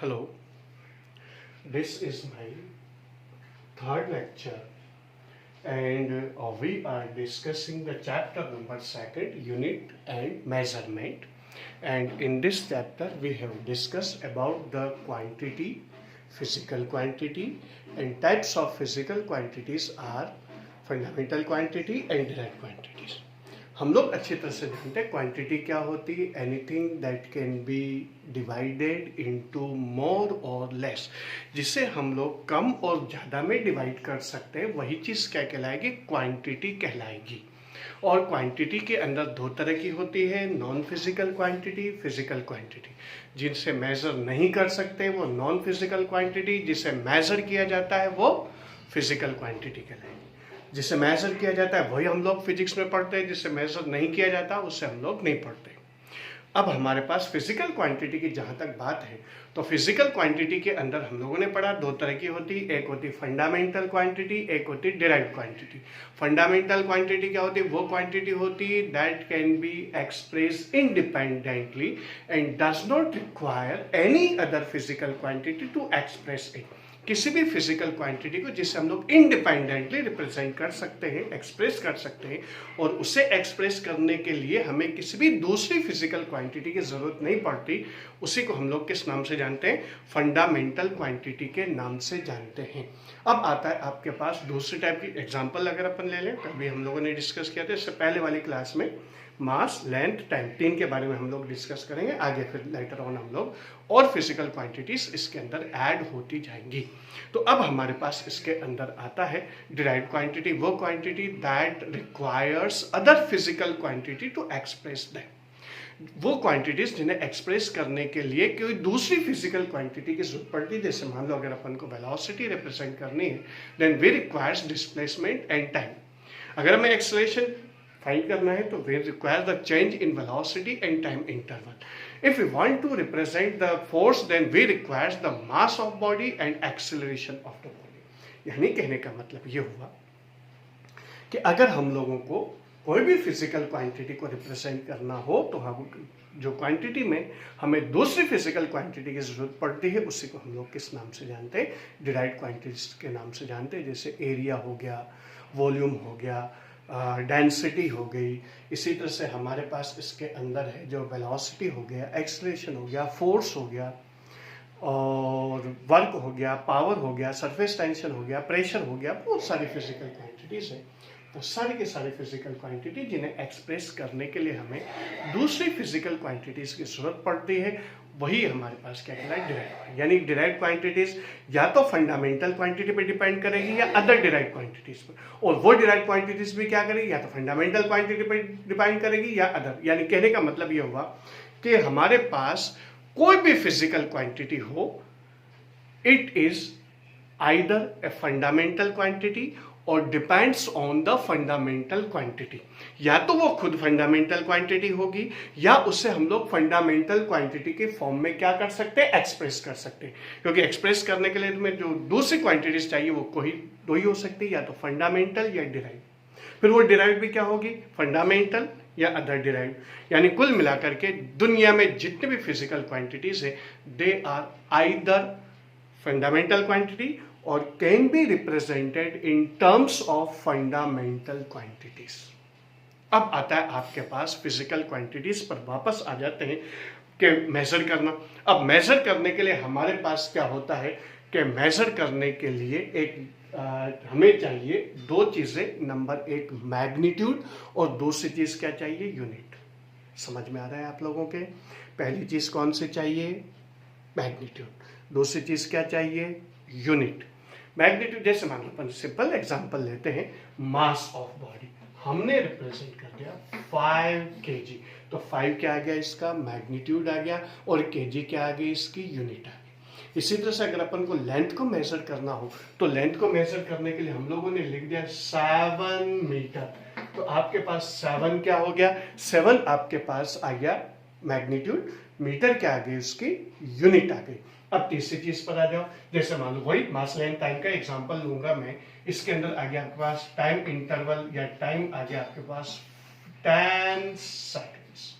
Hello, this is my third lecture and we are discussing the chapter number second, unit and measurement. And in this chapter we have discussed about the quantity, physical quantity, and types of physical quantities are fundamental quantity and direct quantities. हम लोग अच्छी तरह से जानते हैं quantity क्या होती है, anything that can B divided into more और लेस, जिसे हम लोग कम और ज़्यादा में डिवाइड कर सकते हैं, वही चीज़ क्या कहलाएगी, क्वांटिटी कहलाएगी। और क्वांटिटी के अंदर दो तरह की होती है, non physical quantity, physical quantity. जिनसे मेजर नहीं कर सकते वो नॉन फिजिकल क्वांटिटी, जिसे मेजर किया जाता है वो फिजिकल क्वांटिटी कहलाएगी। जिसे मेजर किया जाता है वही हम लोग फिजिक्स में पढ़ते हैं, जिसे मेजर नहीं किया जाता उससे हम लोग नहीं पढ़ते। अब हमारे पास फिजिकल क्वांटिटी की जहाँ तक बात है, तो फिजिकल क्वांटिटी के अंदर हम लोगों ने पढ़ा दो तरह की होती है, एक होती फंडामेंटल क्वांटिटी, एक होती डिराइव्ड क्वांटिटी। फंडामेंटल क्वांटिटी क्या होती है, वो क्वांटिटी होती है that can be express independently and does not require any other physical quantity to express it. किसी भी फिजिकल क्वांटिटी को जिसे हम लोग इंडिपेंडेंटली रिप्रेजेंट कर सकते हैं, एक्सप्रेस कर सकते हैं, और उसे एक्सप्रेस करने के लिए हमें किसी भी दूसरी फिजिकल क्वांटिटी की जरूरत नहीं पड़ती, उसी को हम लोग किस नाम से जानते हैं, फंडामेंटल क्वांटिटी के नाम से जानते हैं। अब आता है आपके पास दूसरी टाइप की एग्जाम्पल, अगर अपन ले लें, कभी हम लोगों ने डिस्कस किया था इससे पहले वाली क्लास में, मास, लेंथ, टाइम, तीन के बारे में हम लोग डिस्कस करेंगे आगे, फिर लेटर ऑन हम लोग और फिजिकल क्वांटिटीज इसके अंदर ऐड होती जाएंगी। तो अब हमारे पास इसके अंदर आता है डिराइव्ड क्वांटिटी, वो quantity that requires other physical quantity to express that. वो क्वांटिटीज जिन्हें एक्सप्रेस करने के लिए कोई दूसरी फिजिकल क्वांटिटी की जरूरत पड़ती है। जैसे मान लो अगर अपन को वेलोसिटी रिप्रेजेंट करनी है, then we requires displacement and time. अगर हमें एक्सेलरेशन फाइंड करना है तो we require the change in velocity and time interval. If we want to represent the force, then we requires the mass of body and acceleration of the body. यानी कहने का मतलब ये हुआ कि अगर हम लोगों को कोई भी फिजिकल क्वांटिटी को रिप्रेजेंट करना हो, तो हम जो क्वांटिटी में हमें दूसरी फिजिकल क्वांटिटी की जरूरत पड़ती है, उसी को हम लोग किस नाम से जानते हैं, डिराइव्ड क्वांटिटीज के नाम से जानते हैं। जैसे एरिया हो गया, वॉल्यूम हो गया, डेंसिटी हो गई। इसी तरह से हमारे पास इसके अंदर है जो वेलोसिटी हो गया, एक्सेलरेशन हो गया, फोर्स हो गया, और वर्क हो गया, पावर हो गया, सरफेस टेंशन हो गया, प्रेशर हो गया। बहुत सारी फिजिकल क्वांटिटीज है, तो सारी के सारी फिजिकल क्वांटिटी जिन्हें एक्सप्रेस करने के लिए हमें दूसरी फिजिकल क्वांटिटीज की जरूरत पड़ती है, वही हमारे पास क्या कहलाए, डिराइव्ड। यानी डिराइव्ड क्वांटिटीज या तो फंडामेंटल क्वांटिटी पर डिपेंड करेगी या अदर डिराइव्ड क्वांटिटीज पर, और वो डिराइव्ड क्वांटिटीज भी क्या करेगी, या तो फंडामेंटल क्वांटिटी पर डिपेंड करेगी या अदर। यानी कहने का मतलब ये हुआ कि हमारे पास कोई भी फिजिकल क्वांटिटी हो, it is either a fundamental quantity और depends on the fundamental quantity. या तो वो खुद फंडामेंटल क्वांटिटी होगी, या उससे हम लोग फंडामेंटल क्वांटिटी के फॉर्म में क्या कर सकते हैं, एक्सप्रेस कर सकते हैं। क्योंकि एक्सप्रेस करने के लिए तुम्हें जो दूसरी क्वांटिटीज चाहिए वो कोई दो ही हो सकती है, या तो फंडामेंटल या डिराइव्ड। फिर वो डिराइव्ड भी क्या होगी, फंडामेंटल या अदर डिराइव्ड। यानी कुल मिलाकर के दुनिया में जितने भी फिजिकल क्वांटिटीज है, they are either fundamental quantity और can be represented in terms of fundamental quantities. अब आता है आपके पास फिजिकल क्वांटिटीज पर वापस आ जाते हैं कि मेजर करना। अब मेजर करने के लिए हमारे पास क्या होता है कि मेजर करने के लिए हमें चाहिए दो चीजें। नंबर एक मैग्नीट्यूड, और दूसरी चीज क्या चाहिए, यूनिट। समझ में आ रहा है आप लोगों के? पहली चीज कौन सी चाहिए, मैग्नीट्यूड। दूसरी चीज क्या चाहिए, यूनिट। मैग्नीट्यूड, जैसे मान लो अपन सिंपल एग्जांपल लेते हैं, मास ऑफ बॉडी हमने रिप्रेजेंट कर दिया 5 kg, तो 5 क्या आ गया, इसका मैग्नीट्यूड आ गया, और kg क्या आ गई, इसकी यूनिट आ गई। इसी तरह से अगर अपन को लेंथ को मेजर करना हो, तो लेंथ को मेजर करने के लिए हम लोगों ने लिख दिया 7 मीटर। तो आपके पास 7 क्या हो गया, 7 आपके पास आ गया मैग्नीट्यूड, मीटर क्या आ गई, उसकी यूनिट आ गई। अब तीसरी चीज पर आ जाओ, जैसे मान लो वही मास लेंथ टाइम का एग्जांपल लूंगा मैं। इसके अंदर आ गया आपके पास टाइम इंटरवल या टाइम आ गया आपके पास 10 सेकेंड्स।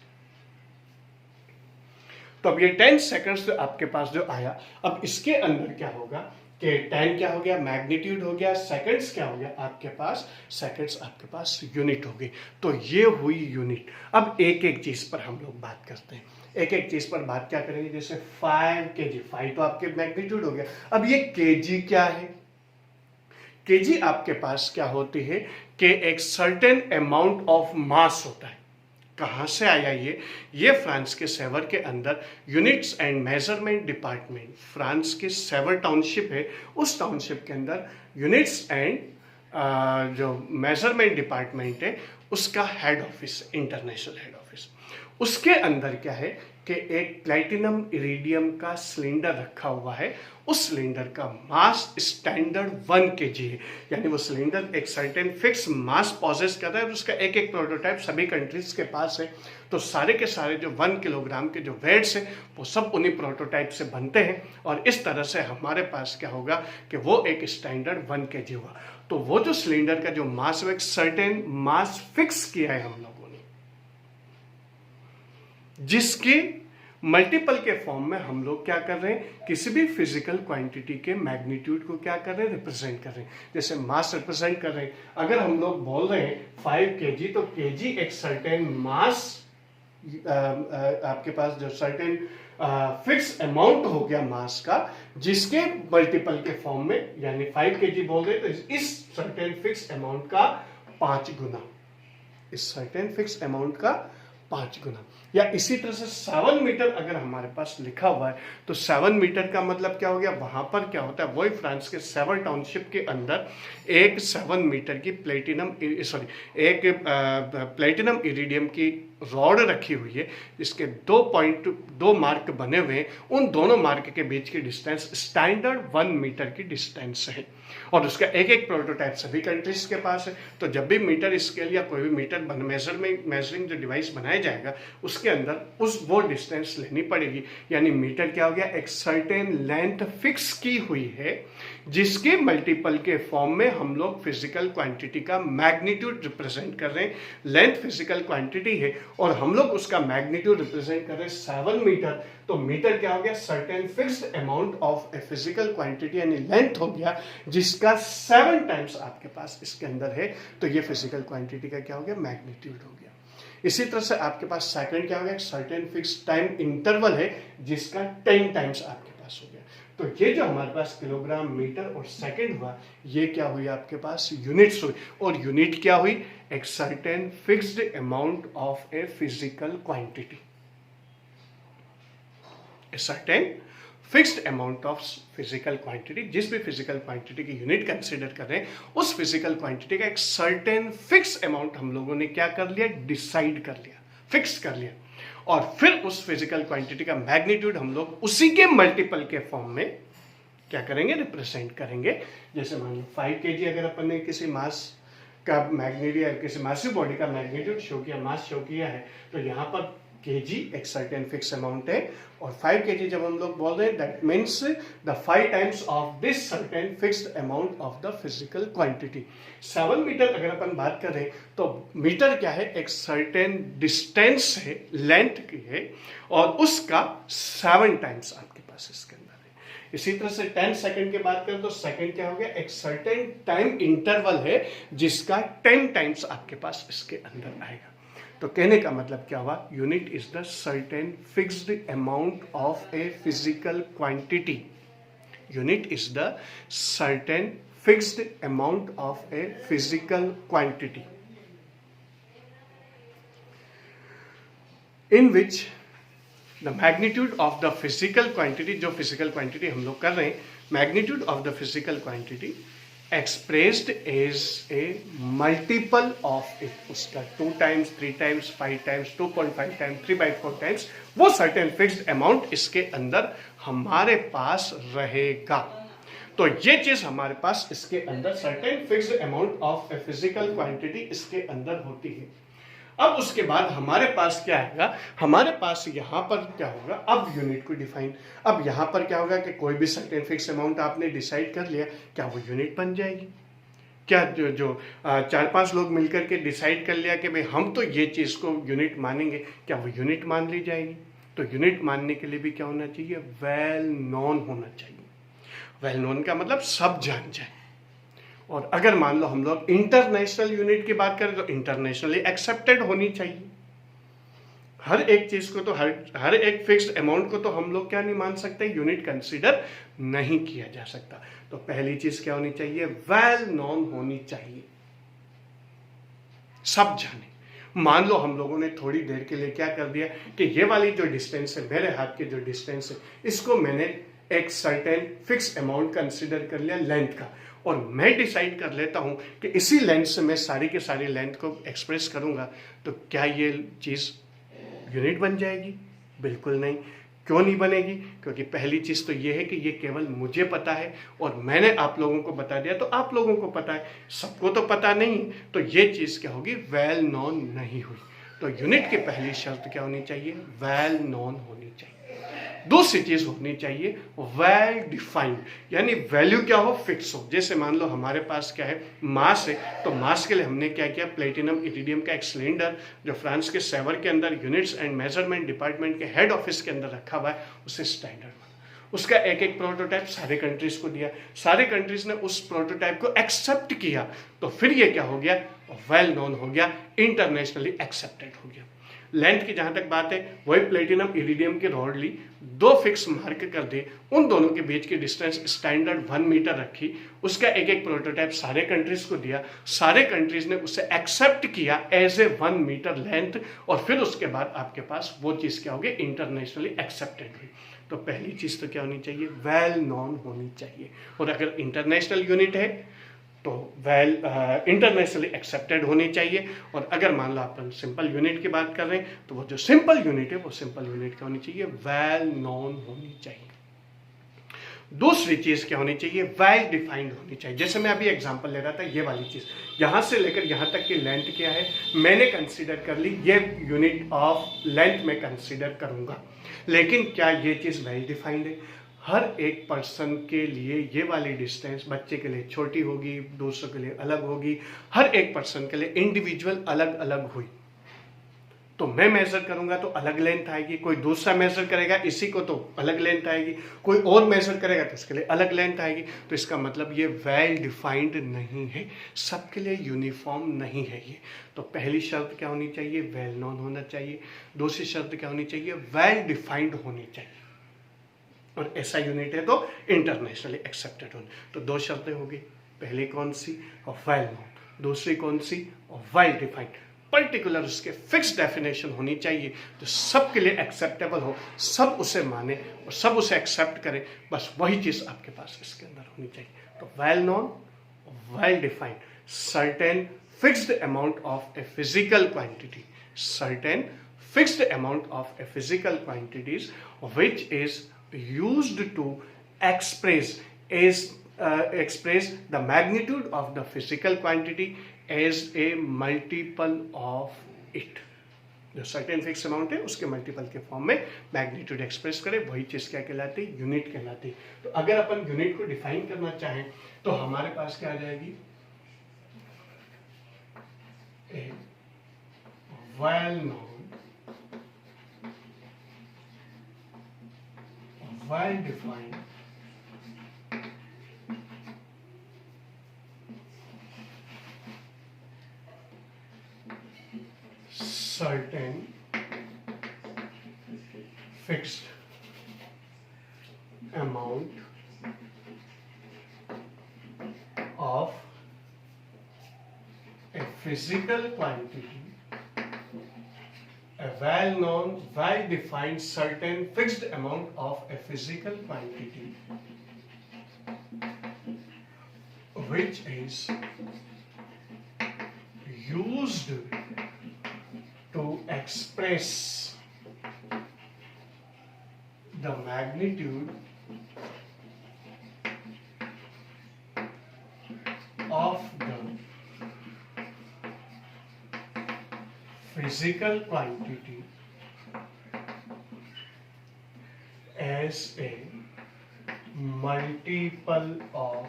तो अब ये 10 सेकंड्स आपके पास जो आया, अब इसके अंदर क्या होगा कि 10 क्या हो गया, मैग्नीट्यूड हो गया, सेकंड्स क्या हो गया आपके पास, सेकंड्स आपके पास यूनिट हो गई। तो ये हुई यूनिट। अब एक एक चीज पर हम लोग बात करते हैं, एक एक चीज पर बात क्या करेंगे। जैसे 5 kg, 5 तो आपके मैग्नीट्यूड हो गया। अब ये केजी क्या है, केजी आपके पास क्या होती है कि एक सर्टेन अमाउंट ऑफ मास होता है। कहाँ से आया ये फ्रांस के सेवर के अंदर units and measurement department, France के सेवर टाउनशिप है, उस टाउनशिप के अंदर यूनिट्स एंड जो मेजरमेंट डिपार्टमेंट है उसका head office, international head office. उसके अंदर क्या है कि एक प्लैटिनम इरिडियम का सिलेंडर रखा हुआ है। उस सिलेंडर का मास स्टैंडर्ड 1 kg है, यानी वो सिलेंडर एक सर्टेन फिक्स मास पॉजेस कर रहा है और उसका एक एक प्रोटोटाइप सभी कंट्रीज के पास है। तो सारे के सारे जो 1 किलोग्राम के जो वेट्स है वो सब उन्हीं प्रोटोटाइप से बनते हैं और इस तरह से हमारे पास क्या होगा कि वो एक स्टैंडर्ड 1 kg हुआ। तो वो जो सिलेंडर का जो मास है एक सर्टेन मास फिक्स किया है हम लोगों ने, जिसके मल्टीपल के फॉर्म में हम लोग क्या कर रहे हैं, किसी भी फिजिकल क्वांटिटी के मैग्नीट्यूड को क्या कर रहे हैं, रिप्रेजेंट कर रहे हैं। जैसे मास रिप्रेजेंट कर रहे हैं, अगर हम लोग बोल रहे हैं 5 kg, तो kg एक सर्टेन मास आपके पास जो सर्टेन फिक्स अमाउंट हो गया मास का, जिसके मल्टीपल के फॉर्म में, यानी 5 kg बोल रहे हैं तो इस सर्टेन फिक्स अमाउंट का 5 गुना, इस सर्टेन फिक्स अमाउंट का 5 गुना। या इसी तरह से 7 मीटर अगर हमारे पास लिखा हुआ है तो 7 मीटर का मतलब क्या हो गया, वहां पर क्या होता है, वही फ्रांस के सेवर टाउनशिप के अंदर एक 7 मीटर की एक प्लेटिनम इरिडियम की रॉड रखी हुई है, जिसके 2 मार्क बने हुए हैं। उन दोनों मार्क के बीच की डिस्टेंस स्टैंडर्ड 1 मीटर की डिस्टेंस है और उसका एक एक प्रोटोटाइप सभी कंट्रीज के पास है। तो जब भी मीटर स्केल या कोई भी मीटर मेजरिंग जो डिवाइस बनाया जाएगा उसके अंदर वो डिस्टेंस लेनी पड़ेगी। यानी मीटर क्या हो गया, एक सर्टेन लेंथ फिक्स की हुई है, जिसके मल्टीपल के फॉर्म में हम लोग फिजिकल क्वांटिटी का मैग्नीट्यूड रिप्रेजेंट कर रहे हैं। लेंथ फिजिकल क्वांटिटी है और हम लोग उसका मैग्नीट्यूड रिप्रेजेंट कर रहे हैं 7 मीटर। तो मीटर क्या हो गया, certain fixed amount of a physical quantity, यानी लेंथ हो गया, जिसका 7 टाइम्स आपके पास इसके अंदर है। तो ये फिजिकल क्वांटिटी का क्या हो गया, मैग्नीट्यूड हो गया। इसी तरह से आपके पास सेकंड क्या हो गया, सर्टेन फिक्स्ड टाइम इंटरवल है, जिसका 10 टाइम्स आपके पास हो गया। तो ये जो हमारे पास किलोग्राम, मीटर और सेकंड हुआ, ये क्या हुई आपके पास, यूनिट्स हुई। और यूनिट क्या हुई, एक certain fixed amount of a physical quantity, a certain fixed amount of physical quantity. जिस भी फिजिकल क्वांटिटी की यूनिट कंसीडर कर रहे हैं, उस फिजिकल क्वांटिटी का एक सर्टेन फिक्स अमाउंट हम लोगों ने क्या कर लिया, डिसाइड कर लिया, फिक्स कर लिया। और फिर उस फिजिकल क्वांटिटी का मैग्नीट्यूड हम लोग उसी के मल्टीपल के फॉर्म में क्या करेंगे, रिप्रेजेंट करेंगे। जैसे मान लो 5 kg अगर अपन ने किसी मास का मैग्नीट्यूड या किसी मासिव बॉडी का मैग्नीट्यूड शो किया, मास शो किया है, तो यहाँ पर kg एक सर्टेन फिक्स अमाउंट है। और 5 kg जब हम लोग बोल रहे हैं, that means the 5 times of this certain fixed amount of the physical quantity. 7 metre अगर अपन बात करें तो मीटर क्या है, एक सर्टेन डिस्टेंस है, लेंथ की है, और उसका 7 टाइम्स आपके पास इसके अंदर है। इसी तरह से 10 सेकंड की बात करें तो सेकंड क्या हो गया, एक सर्टेन टाइम इंटरवल है, जिसका 10 टाइम्स आपके पास इसके अंदर आएगा। तो कहने का मतलब क्या हुआ, unit is the certain fixed amount of a physical quantity. Unit is the certain fixed amount of a physical quantity in which the magnitude of the physical quantity, जो फिजिकल क्वांटिटी हम लोग कर रहे हैं, magnitude of the physical quantity expressed as a multiple of it, उसका 2 times, 3 times, 5 times, 2.5 times, 3/4 times, वो certain fixed amount इसके अंदर हमारे पास रहेगा। तो ये चीज हमारे पास इसके अंदर certain fixed amount of a physical quantity इसके अंदर होती है। अब उसके बाद हमारे पास क्या आएगा, हमारे पास यहाँ पर क्या होगा, अब यूनिट को डिफाइन। अब यहाँ पर क्या होगा कि कोई भी सर्टेन फिक्स अमाउंट आपने डिसाइड कर लिया, क्या वो यूनिट बन जाएगी? क्या जो 4-5 लोग मिलकर के डिसाइड कर लिया कि भाई हम तो ये चीज़ को यूनिट मानेंगे, क्या वो यूनिट मान ली जाएगी? तो यूनिट मानने के लिए भी क्या होना चाहिए, वेल नोन होना चाहिए। वेल नोन का मतलब सब जान जाए। और अगर मान लो हम लोग इंटरनेशनल यूनिट की बात करें तो इंटरनेशनली एक्सेप्टेड होनी चाहिए। हर एक चीज को तो हर एक फिक्स्ड अमाउंट को तो हम लोग क्या नहीं मान सकते, यूनिट कंसीडर नहीं किया जा सकता। तो पहली चीज क्या होनी चाहिए, वेल नोन होनी चाहिए, सब जाने। मान लो हम लोगों ने थोड़ी देर के लिए क्या कर दिया कि ये वाली जो डिस्टेंस है, मेरे हाथ की जो डिस्टेंस है, इसको मैंने एक सर्टेन फिक्स अमाउंट कंसीडर कर लिया लेंथ का, और मैं डिसाइड कर लेता हूं कि इसी लेंथ से मैं सारी की सारी लेंथ को एक्सप्रेस करूंगा, तो क्या ये चीज यूनिट बन जाएगी? बिल्कुल नहीं। क्यों नहीं बनेगी? क्योंकि पहली चीज तो ये है कि ये केवल मुझे पता है और मैंने आप लोगों को बता दिया तो आप लोगों को पता है, सबको तो पता नहीं। तो ये चीज क्या होगी, वेल नोन नहीं हुई। तो यूनिट की पहली शर्त क्या होनी चाहिए, वेल नोन होनी चाहिए। दूसरी चीज होनी चाहिए वेल डिफाइंड, यानी वैल्यू क्या हो, फिक्स हो। जैसे मान लो हमारे पास क्या है, मास है, तो मास के लिए हमने क्या किया, प्लेटिनम इरिडियम का एक सिलेंडर जो फ्रांस के सेवर के अंदर यूनिट्स एंड मेजरमेंट डिपार्टमेंट के हेड ऑफिस के अंदर रखा हुआ है, उसे स्टैंडर्ड उसका एक एक प्रोटोटाइप सारे कंट्रीज को दिया, सारे कंट्रीज ने उस प्रोटोटाइप को एक्सेप्ट किया, तो फिर ये क्या हो गया, वेल नोन हो गया, इंटरनेशनली एक्सेप्टेड हो गया। लेंथ की जहां तक बात है, वही प्लेटिनम इरिडियम की रॉड ली, दो फिक्स मार्क कर दे, उन दोनों के बीच की डिस्टेंस स्टैंडर्ड 1 मीटर रखी, उसका एक एक प्रोटोटाइप सारे कंट्रीज को दिया, सारे कंट्रीज ने उसे एक्सेप्ट किया एज ए 1 मीटर लेंथ, और फिर उसके बाद आपके पास वो चीज क्या होगी, इंटरनेशनली एक्सेप्टेड हुई। तो पहली चीज तो क्या होनी चाहिए, वेल नोन होनी चाहिए। और अगर इंटरनेशनल यूनिट है तो वेल इंटरनेशनली एक्सेप्टेड होनी चाहिए। और अगर मान लो अपन सिंपल यूनिट की बात कर रहे हैं, तो वो जो सिंपल यूनिट है वो सिंपल यूनिट क्या होनी चाहिए, वेल नोन होनी चाहिए। दूसरी चीज क्या होनी चाहिए, वेल डिफाइंड होनी चाहिए। जैसे मैं अभी एग्जांपल ले रहा था, ये वाली चीज यहां से लेकर यहां तक की लेंथ क्या है, मैंने कंसीडर कर ली, ये यूनिट ऑफ लेंथ में कंसीडर करूंगा, लेकिन क्या ये चीज वेल डिफाइंड है? हर एक पर्सन के लिए ये वाली डिस्टेंस बच्चे के लिए छोटी होगी, दूसरों के लिए अलग होगी, हर एक पर्सन के लिए इंडिविजुअल अलग अलग हुई। तो मैं मेजर करूंगा तो अलग लेंथ आएगी, कोई दूसरा मेजर करेगा इसी को तो अलग लेंथ आएगी, कोई और मेजर करेगा तो उसके लिए अलग लेंथ आएगी। तो इसका मतलब ये वेल डिफाइंड नहीं है, सबके लिए यूनिफॉर्म नहीं है ये। तो पहली शर्त क्या होनी चाहिए, वेल नोन होना चाहिए। दूसरी शर्त क्या होनी चाहिए, वेल डिफाइंड होनी चाहिए। और ऐसा यूनिट है तो इंटरनेशनली एक्सेप्टेड होने। तो दो शर्तें होगी, पहली कौन सी, वेल नोन, दूसरी कौन सी, वेल डिफाइंड। पर्टिकुलर उसके फिक्स डेफिनेशन होनी चाहिए जो सबके लिए एक्सेप्टेबल हो, सब उसे माने और सब उसे एक्सेप्ट करें, बस वही चीज आपके पास इसके अंदर होनी चाहिए। तो well known, well defined, certain fixed amount of a physical quantity, certain fixed amount of a physical quantities which is used to express the magnitude of the physical quantity as a multiple of it। जो certain fix amount है उसके multiple के form में magnitude express करे, वही चीज क्या कहलाती है, यूनिट कहलाती है। तो अगर अपन यूनिट को डिफाइन करना चाहें तो हमारे पास क्या आ जाएगी, well known, well defined, certain fixed amount of a physical quantity, a well-known, well-defined, certain fixed amount of a physical quantity which is used to express the magnitude of the physical quantity as a multiple of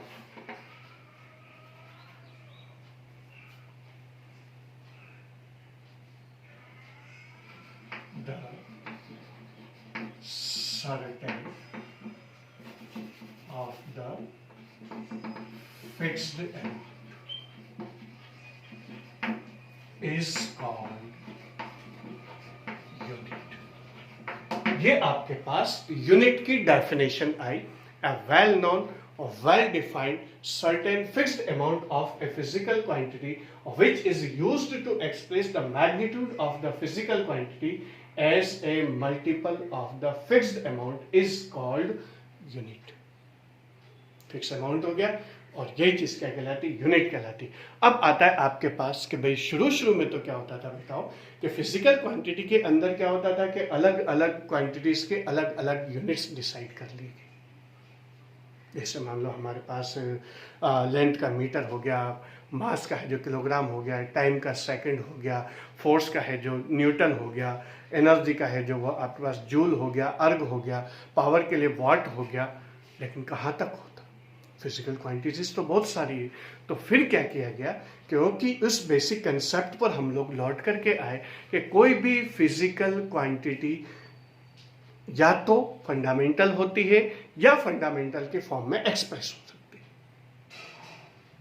the of the fixed amount is called unit. ये आपके पास unit की definition I. A well known or well defined certain fixed amount of a physical quantity which is used to express the magnitude of the physical quantity as a multiple of the fixed amount is called unit. Fix amount हो गया और यही चीज क्या कहलाती, unit कहलाती. अब आता है आपके पास कि भाई शुरू में तो क्या होता था बताओ कि फिजिकल क्वांटिटी के अंदर क्या होता था कि अलग अलग क्वांटिटीज के अलग अलग यूनिट्स डिसाइड कर लिए गए. जैसे मान लो हमारे पास लेंथ का मीटर हो गया, मास का है जो किलोग्राम हो गया, टाइम का सेकंड हो गया, फोर्स का है जो न्यूटन हो गया, एनर्जी का है जो वो आपके पास जूल हो गया, अर्ग हो गया, पावर के लिए वॉट हो गया. लेकिन कहाँ तक होता, फिजिकल क्वांटिटीज तो बहुत सारी है. तो फिर क्या किया गया, क्योंकि उस बेसिक कंसेप्ट पर हम लोग लौट करके आए कि कोई भी फिजिकल क्वांटिटी या तो फंडामेंटल होती है या फंडामेंटल के फॉर्म में एक्सप्रेस हो सकती है.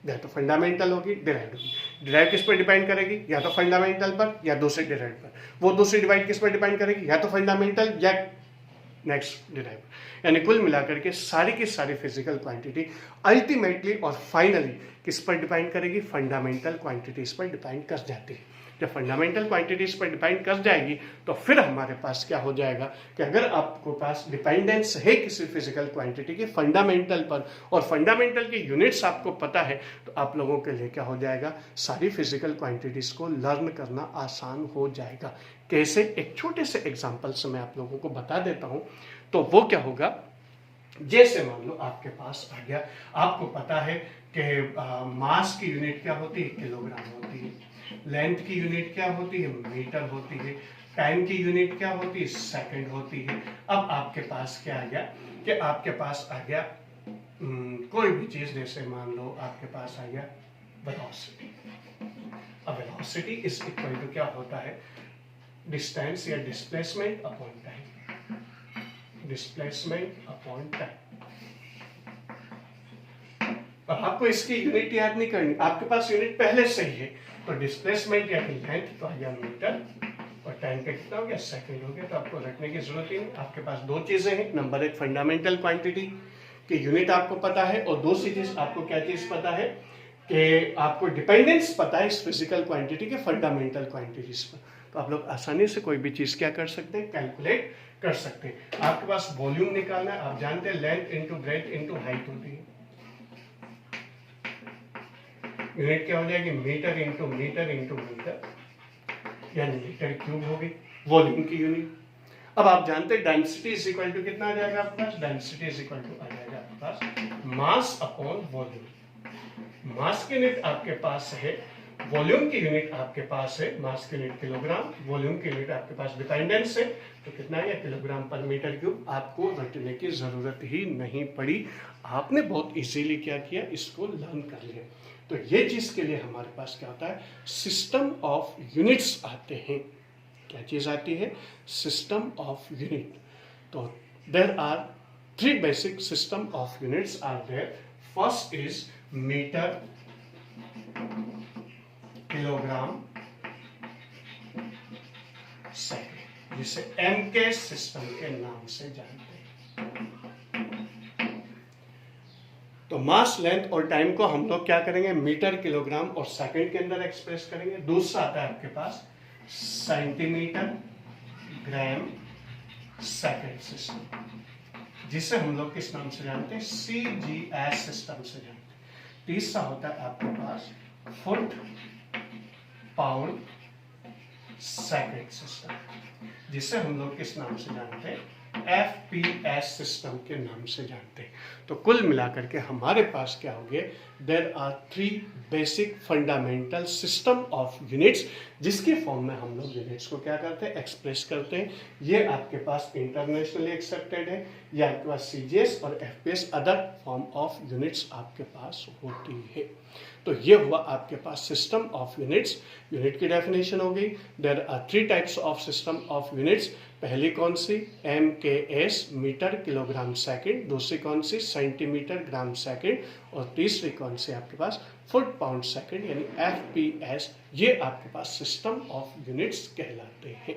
या तो फंडामेंटल होगी, डिराइव्ड होगी. डिराइव किस पर डिपेंड करेगी, या तो फंडामेंटल पर या दूसरे डिराइव पर. वो दूसरी डिवाइड किस पर डिपेंड करेगी, या तो फंडामेंटल या नेक्स्ट डिराइव. यानी कुल मिलाकर के सारी की सारी फिजिकल क्वांटिटी अल्टीमेटली और फाइनली किस पर डिपेंड करेगी, फंडामेंटल क्वांटिटीज पर डिपेंड कर जाती है. जब फंडामेंटल क्वांटिटीज पर डिपेंड कर जाएगी तो फिर हमारे पास क्या हो जाएगा कि अगर आपको पास डिपेंडेंस है किसी फिजिकल क्वांटिटी के फंडामेंटल पर और फंडामेंटल के यूनिट्स आपको पता है तो आप लोगों के लिए क्या हो जाएगा, सारी फिजिकल क्वांटिटीज को लर्न करना आसान हो जाएगा. कैसे, एक छोटे से एग्जाम्पल से मैं आप लोगों को बता देता हूं. तो वो क्या होगा, जैसे मान लो आपके पास आ गया, आपको पता है कि मास की यूनिट क्या होती है, किलोग्राम होती है. लेंथ की यूनिट क्या होती है, मीटर होती है. टाइम की यूनिट क्या होती है, सेकंड होती है. अब आपके पास क्या आ गया कि आपके पास आ गया कोई भी चीज, जैसे मान लो आपके पास आ गया वेलोसिटी. अब वेलोसिटी इज इक्वल टू क्या होता है, डिस्टेंस या displacement upon time. Displacement upon time. अब आपको इसकी यूनिट याद नहीं करनी, आपके पास यूनिट पहले से ही है. तो डिस्प्लेसमेंट या लेंथ तो आ गया मीटर और टाइम का कितना हो गया, सेकंड हो गया. तो आपको रखने की जरूरत ही नहीं. आपके पास दो चीजें हैं, नंबर एक फंडामेंटल क्वांटिटी की यूनिट आपको पता है और दूसरी चीज आपको क्या चीज पता है कि आपको डिपेंडेंस पता है इस फिजिकल क्वांटिटी के फंडामेंटल क्वांटिटीज पर. तो आप लोग आसानी से कोई भी चीज क्या कर सकते हैं, कैलकुलेट कर सकते हैं. आपके पास वॉल्यूम निकालना है, आप जानते हैं length into breadth into height होती है. यूनिट क्या हो जाएगी, metre into metre into metre, यानी मीटर क्यूब हो गई वॉल्यूम की यूनिट. अब आप जानते हैं डेंसिटी इज इक्वल टू कितना आ जाएगा आपके पास, डेंसिटी इज इक्वल टू आ जाएगा आपके पास मास अपॉन वॉल्यूम. मास की यूनिट आपके पास है, वॉल्यूम की यूनिट आपके पास है, मास की यूनिट किलोग्राम, वॉल्यूम की यूनिट आपके पास डिपेंडेंस है. तो कितना है, किलोग्राम पर मीटर क्यूब. आपको रटने की जरूरत ही नहीं पड़ी, आपने बहुत इजीली क्या किया, इसको लर्न कर लिया. तो ये चीज के लिए हमारे पास क्या होता है, सिस्टम ऑफ यूनिट्स आते हैं. क्या चीज आती है, सिस्टम ऑफ यूनिट. तो there are three basic system of units are there. First is metre, kilogram, second, जिसे एम के सिस्टम के नाम से जानते हैं. तो मास, लेंथ और टाइम को हम लोग क्या करेंगे, मीटर, किलोग्राम और सेकंड के अंदर एक्सप्रेस करेंगे. दूसरा आता है आपके पास सेंटीमीटर, ग्राम, सेकंड सिस्टम, जिसे हम लोग किस नाम से जानते हैं, CGS सिस्टम से जानते हैं. तीसरा होता है आपके पास फुट, पाउंड, सेकंड सिस्टम, जिसे हम लोग किस नाम से जानते हैं, FPS सिस्टम के नाम से जानते हैं. तो कुल मिलाकर के हमारे पास क्या हो गए, there are three basic fundamental system of units, जिसके फॉर्म में हम लोग यूनिट्स को क्या करते हैं, एक्सप्रेस करते हैं. ये आपके पास इंटरनेशनली एक्सेप्टेड है, या आपके पास सीजीएस और FPS other form of units आपके पास होती है। तो ये हुआ आपके पास सिस्टम ऑफ यूनिट्स। यूनिट की डेफिनेशन हो गई। There are 3 types of system of units. पहली कौन सी, M K S metre kilogram second, दूसरी कौन सी सेंटीमीटर ग्राम सेकंड, और तीसरी कौन सी आपके पास फुट पाउंड सेकंड यानी एफ पी एस। ये आपके पास सिस्टम ऑफ यूनिट्स कहलाते हैं।